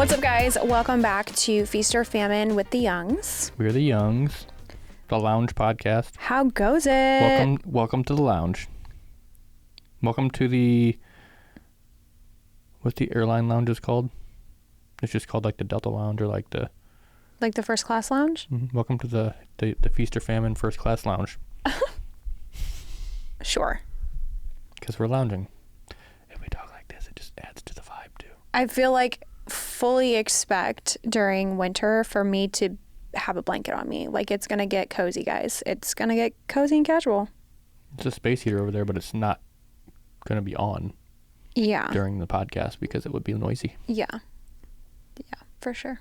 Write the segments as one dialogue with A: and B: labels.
A: What's up, guys? Welcome back to Feast or Famine with the Youngs.
B: We're the Youngs, the Lounge podcast.
A: How goes it?
B: Welcome to the Lounge. Welcome to the, what's the airline lounges called? It's just called like the Delta Lounge or like the
A: first class lounge?
B: Mm-hmm. Welcome to the Feast or Famine first class lounge.
A: Sure.
B: Because we're lounging. If we talk like this, it just adds to the vibe too.
A: I feel like fully expect during winter for me to have a blanket on me. Like, it's going to get cozy, guys. It's going to get cozy and casual.
B: It's a space heater over there, but it's not going to be on during the podcast because it would be noisy.
A: Yeah, for sure.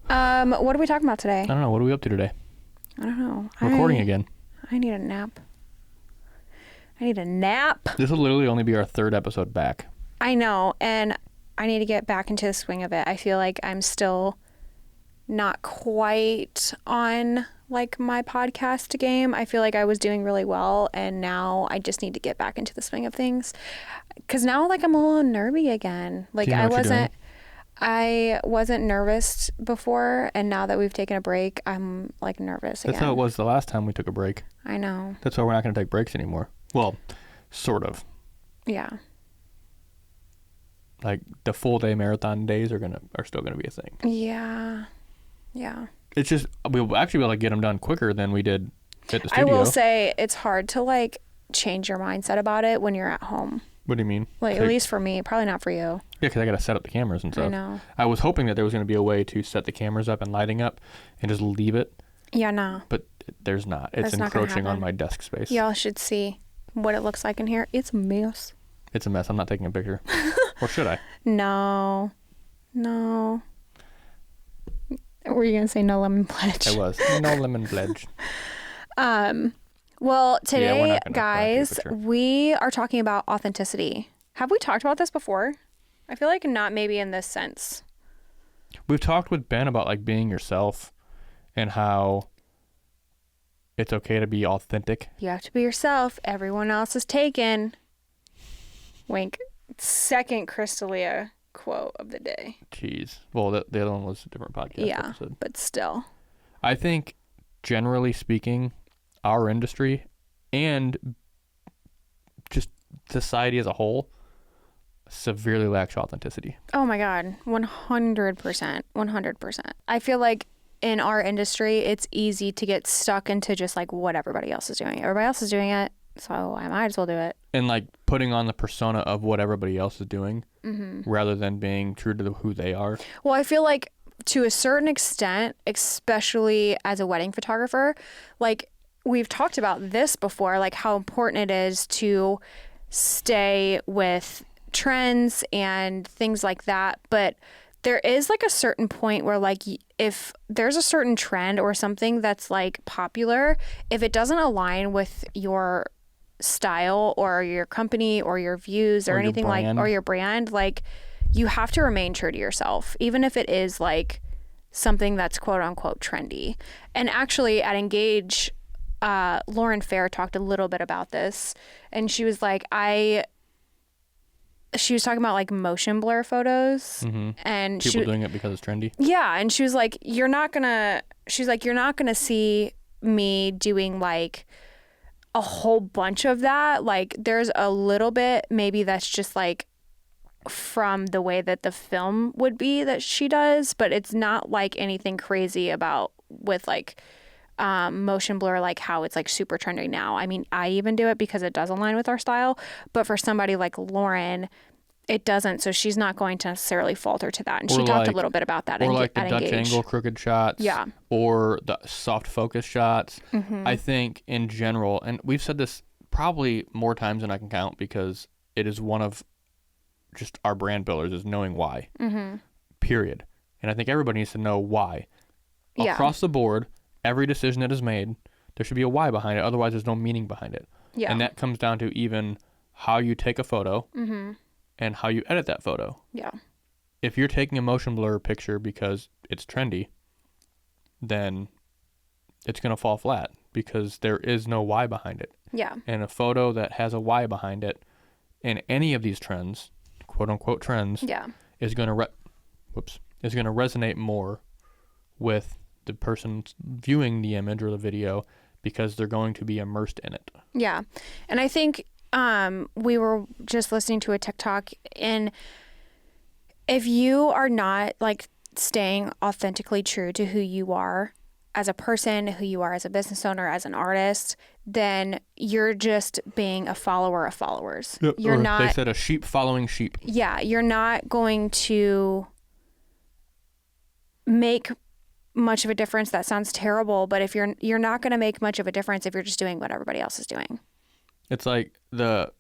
A: What are we talking about today?
B: I don't know. What are we up to today?
A: I don't know.
B: Recording again.
A: I need a nap.
B: This will literally only be our third episode back.
A: I know, and I need to get back into the swing of it. I feel like I'm still not quite on like my podcast game. I feel like I was doing really well, and now I just need to get back into the swing of things. Because now, like, I'm a little nervy again. Like, I wasn't nervous before, and now that we've taken a break, I'm like nervous again.
B: That's how it was the last time we took a break.
A: I know.
B: That's why we're not going to take breaks anymore. Well, sort of.
A: Yeah.
B: Like the full day marathon days are still gonna be a thing.
A: Yeah.
B: It's just we'll actually be able to get them done quicker than we did at the studio.
A: I will say it's hard to like change your mindset about it when you're at home.
B: What do you mean?
A: Like, at least for me, probably not for you.
B: Yeah, because I gotta set up the cameras and stuff.
A: I know.
B: I was hoping that there was gonna be a way to set the cameras up and lighting up and just leave it.
A: Yeah, no.
B: But there's not. It's encroaching on my desk space.
A: Y'all should see what it looks like in here. It's a mess.
B: It's a mess. I'm not taking a picture. Or should I?
A: No. Were you going to say no lemon pledge?
B: I was. No lemon pledge.
A: Well, today, guys, we are talking about authenticity. Have we talked about this before? I feel like not maybe in this sense.
B: We've talked with Ben about like being yourself and how it's okay to be authentic.
A: You have to be yourself. Everyone else is taken. Wink. Second Crystalia quote of the day.
B: Jeez. Well, the other one was a different podcast episode.
A: But still.
B: I think, generally speaking, our industry and just society as a whole severely lacks authenticity.
A: Oh my God. 100%. 100%. I feel like in our industry, it's easy to get stuck into just like what everybody else is doing. Everybody else is doing it, so I might as well do it.
B: And like putting on the persona of what everybody else is doing rather than being true to who they are.
A: Well, I feel like to a certain extent, especially as a wedding photographer, like we've talked about this before, like how important it is to stay with trends and things like that. But there is like a certain point where like if there's a certain trend or something that's like popular, if it doesn't align with your style or your company or your views or anything like, or your brand, like you have to remain true to yourself, even if it is like something that's quote unquote trendy. And actually at Engage, Lauren Fair talked a little bit about this, and she was like, she was talking about like motion blur photos and
B: people doing it because it's trendy.
A: Yeah. And she was like, you're not gonna see me doing like a whole bunch of that. Like there's a little bit maybe that's just like from the way that the film would be that she does, but it's not like anything crazy about with like motion blur, like how it's like super trendy now. I mean, I even do it because it does align with our style, but for somebody like Lauren, it doesn't, so she's not going to necessarily falter to that. And she talked a little bit about that.
B: Or like the Dutch angle crooked shots.
A: Yeah.
B: Or the soft focus shots. I think in general, and we've said this probably more times than I can count because it is one of just our brand pillars is knowing why. Period. And I think everybody needs to know why. Across the board, every decision that is made, there should be a why behind it. Otherwise, there's no meaning behind it. Yeah. And that comes down to even how you take a photo and how you edit that photo. Yeah. If you're taking a motion blur picture because it's trendy, then it's going to fall flat because there is no why behind it. Yeah. And a photo that has a why behind it in any of these trends, quote unquote trends, is going to is going to resonate more with the person viewing the image or the video because they're going to be immersed in it.
A: Yeah. And I think we were just listening to a TikTok, and if you are not like staying authentically true to who you are as a person, who you are as a business owner, as an artist, then you're just being a follower of followers.
B: Yep.
A: You're not.
B: They said a sheep following sheep.
A: Yeah, you're not going to make much of a difference. That sounds terrible, but if you're not going to make much of a difference if you're just doing what everybody else is doing.
B: It's like the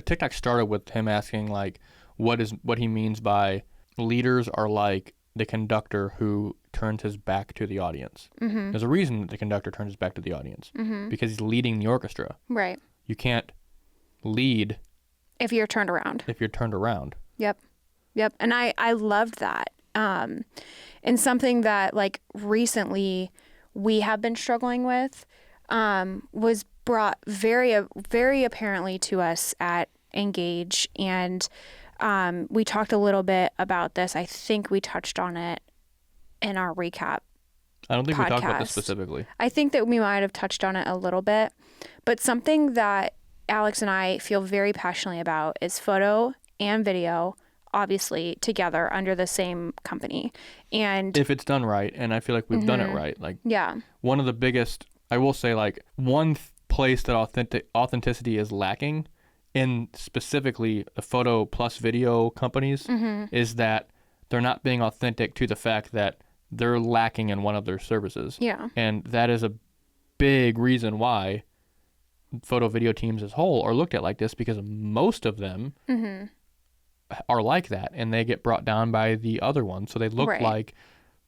B: TikTok started with him asking like what he means by leaders are like the conductor who turns his back to the audience. Mm-hmm. There's a reason that the conductor turns his back to the audience, because he's leading the orchestra.
A: Right.
B: You can't lead
A: if you're turned around. Yep. And I loved that. And something that like recently we have been struggling with was brought very, very apparently to us at Engage. And we talked a little bit about this. I think we touched on it in our recap.
B: I don't think
A: podcast.
B: We talked about this specifically.
A: I think that we might have touched on it a little bit. But something that Alex and I feel very passionately about is photo and video, obviously together under the same company. And
B: if it's done right, and I feel like we've done it right, like one of the biggest, I will say, like one place that authenticity is lacking in specifically the photo plus video companies is that they're not being authentic to the fact that they're lacking in one of their services.
A: Yeah.
B: And that is a big reason why photo video teams as whole are looked at like this, because most of them are like that, and they get brought down by the other one. So they look like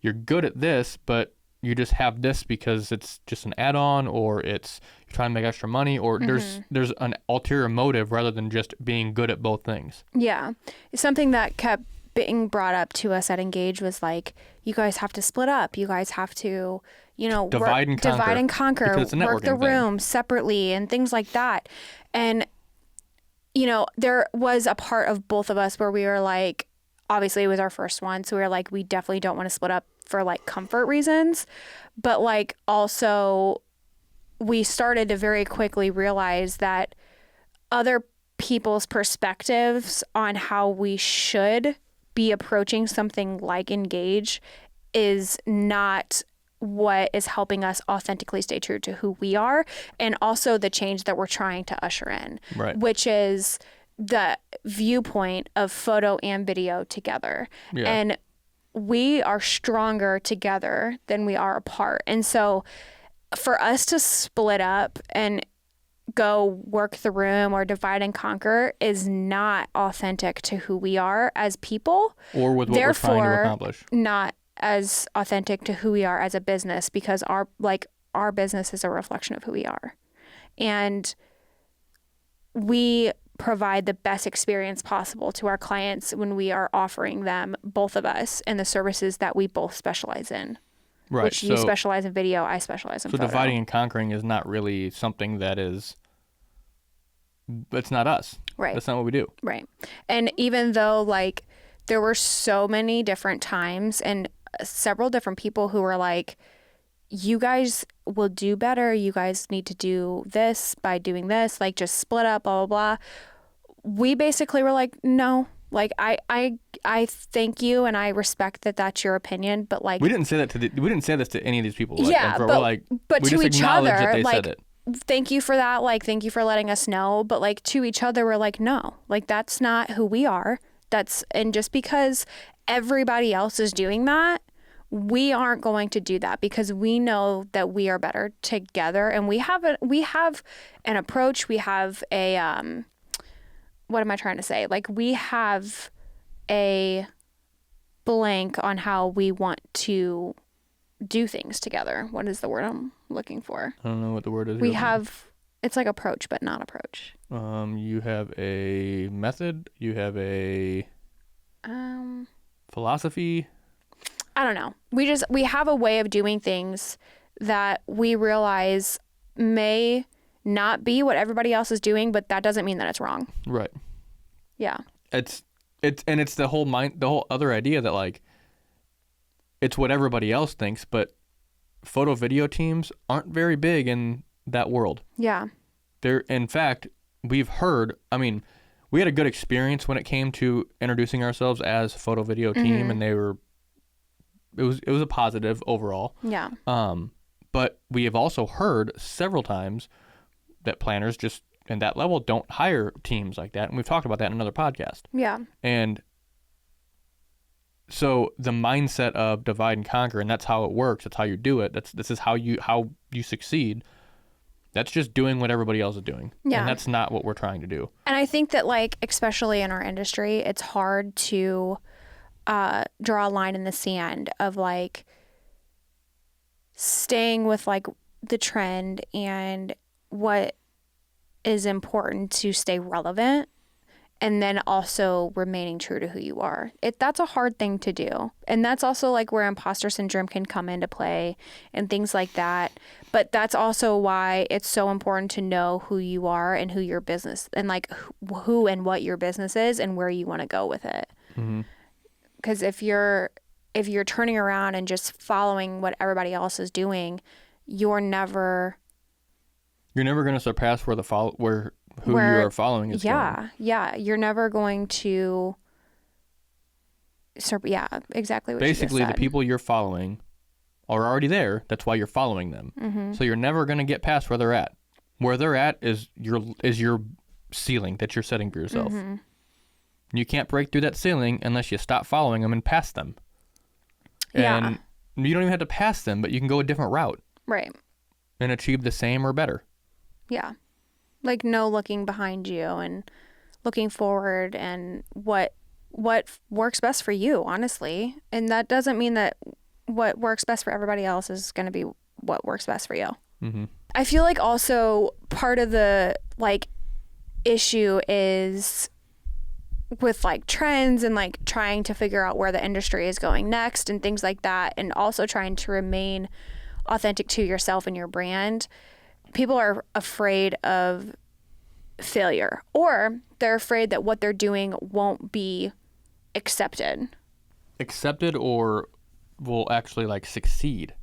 B: you're good at this, but you just have this because it's just an add-on, or it's you're trying to make extra money, or there's an ulterior motive rather than just being good at both things. Yeah.
A: Something that kept being brought up to us at Engage was like, you guys have to split up. You guys have to,
B: divide and conquer,
A: work the room separately and things like that. And there was a part of both of us where we were like, obviously it was our first one, so we were like, we definitely don't want to split up for like comfort reasons. But like also we started to very quickly realize that other people's perspectives on how we should be approaching something like Engage is not what is helping us authentically stay true to who we are, and also the change that we're trying to usher in, which is the viewpoint of photo and video together. Yeah. And we are stronger together than we are apart. And so for us to split up and go work the room or divide and conquer is not authentic to who we are as people,
B: or with what we're trying to accomplish.
A: Not as authentic to who we are as a business, because our business is a reflection of who we are. And we provide the best experience possible to our clients when we are offering them, both of us, and the services that we both specialize in.
B: Right.
A: Which you specialize in video, I specialize in photo.
B: So dividing and conquering is not really something it's not us.
A: Right.
B: That's not what we do.
A: Right. And even though like there were so many different times and several different people who were like, you guys will do better. You guys need to do this by doing this, like just split up, blah, blah, blah. We basically were like, no, like I thank you and I respect that that's your opinion, but like
B: we didn't say this to any of these people.
A: Yeah, but to each other, like, thank you for that. Like, thank you for letting us know. But like to each other, we're like, no, like that's not who we are. And just because everybody else is doing that, we aren't going to do that, because we know that we are better together. And we have an approach. We have a, what am I trying to say? Like we have a blank on how we want to do things together. What is the word I'm looking for?
B: I don't know what the word is.
A: It's like approach, but not approach.
B: You have a method. You have a philosophy.
A: I don't know. We have a way of doing things that we realize may not be what everybody else is doing, but that doesn't mean that it's wrong.
B: Right.
A: Yeah.
B: It's It's the whole other idea that like it's what everybody else thinks, but photo video teams aren't very big in that world.
A: Yeah.
B: In fact, we've heard, I mean, we had a good experience when it came to introducing ourselves as a photo video team, and it was a positive overall.
A: Yeah.
B: But we have also heard several times that planners just in that level don't hire teams like that, and we've talked about that in another podcast.
A: Yeah.
B: And so the mindset of divide and conquer, and that's how it works. That's how you do it. This is how you succeed. That's just doing what everybody else is doing.
A: Yeah.
B: And that's not what we're trying to do.
A: And I think that, like, especially in our industry, it's hard to draw a line in the sand of, like, staying with, like, the trend and what is important to stay relevant, and then also remaining true to who you are. That's a hard thing to do. And that's also like where imposter syndrome can come into play and things like that. But that's also why it's so important to know who you are and who your business, and like who and what your business is and where you want to go with it. Because if you're turning around and just following what everybody else is doing, you're never
B: going to surpass who you are following is going.
A: Yeah. You're never going to. Yeah, exactly what
B: Basically,
A: you just said.
B: the people you're following are already there. That's why you're following them. So you're never going to get past where they're at. Where they're at is your ceiling that you're setting for yourself. You can't break through that ceiling unless you stop following them and pass them. And you don't even have to pass them, but you can go a different route.
A: Right.
B: And achieve the same or better.
A: Yeah. Like no looking behind you and looking forward and what works best for you, honestly. And that doesn't mean that what works best for everybody else is going to be what works best for you. I feel like also part of the like issue is with like trends and like trying to figure out where the industry is going next and things like that, and also trying to remain authentic to yourself and your brand. People are afraid of failure, or they're afraid that what they're doing won't be accepted
B: Or will actually like succeed.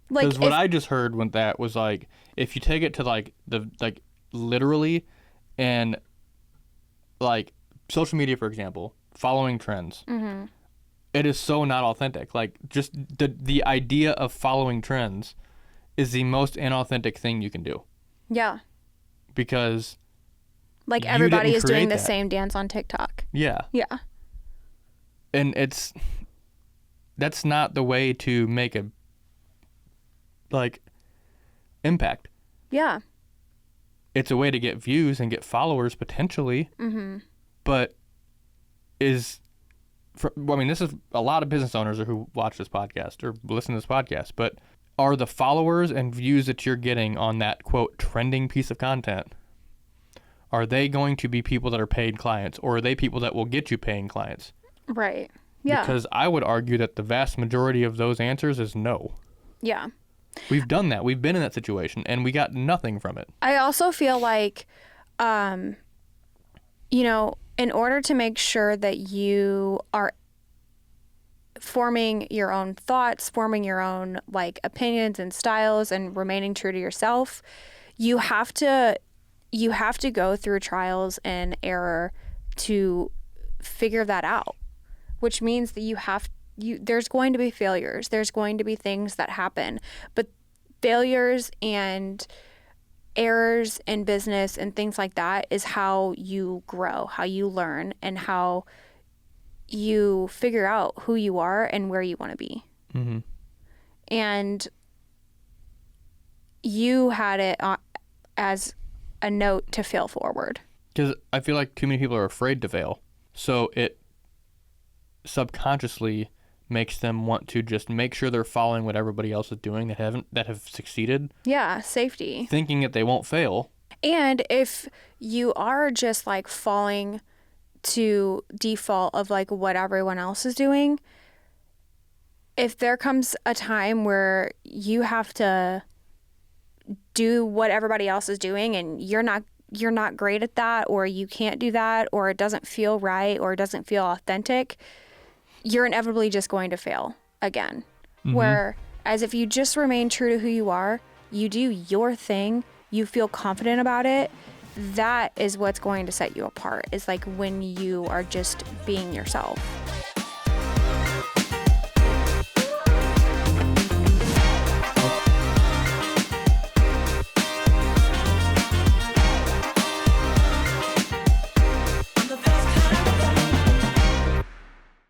A: Like
B: because what I just heard when that was like, if you take it to like literally, and like social media, for example, following trends, it is so not authentic. Like just the idea of following trends is the most inauthentic thing you can do.
A: Yeah.
B: Because
A: like everybody is doing the same dance on TikTok.
B: Yeah.
A: Yeah.
B: And that's not the way to make a like impact.
A: Yeah.
B: It's a way to get views and get followers potentially. But this is a lot of business owners who watch this podcast or listen to this podcast, but are the followers and views that you're getting on that quote trending piece of content, are they going to be people that are paid clients, or are they people that will get you paying clients?
A: Right. Yeah.
B: Because I would argue that the vast majority of those answers is no.
A: Yeah.
B: We've done that. We've been in that situation and we got nothing from it.
A: I also feel like, in order to make sure that you are forming your own thoughts, forming your own like opinions and styles, and remaining true to yourself, you have to go through trials and error to figure that out, which means that there's going to be failures. There's going to be things that happen, but failures and errors in business and things like that is how you grow, how you learn, and how you figure out who you are and where you want to be. And you had it as a note to fail forward.
B: Because I feel like too many people are afraid to fail. So it subconsciously makes them want to just make sure they're following what everybody else is doing that have succeeded.
A: Yeah, safety.
B: Thinking that they won't fail.
A: And if you are just like falling to default of like what everyone else is doing, if there comes a time where you have to do what everybody else is doing and you're not you're not great at that, or you can't do that, or it doesn't feel right, or it doesn't feel authentic, you're inevitably just going to fail again. Whereas if you just remain true to who you are, you do your thing, you feel confident about it, that is what's going to set you apart, is like when you are just being yourself.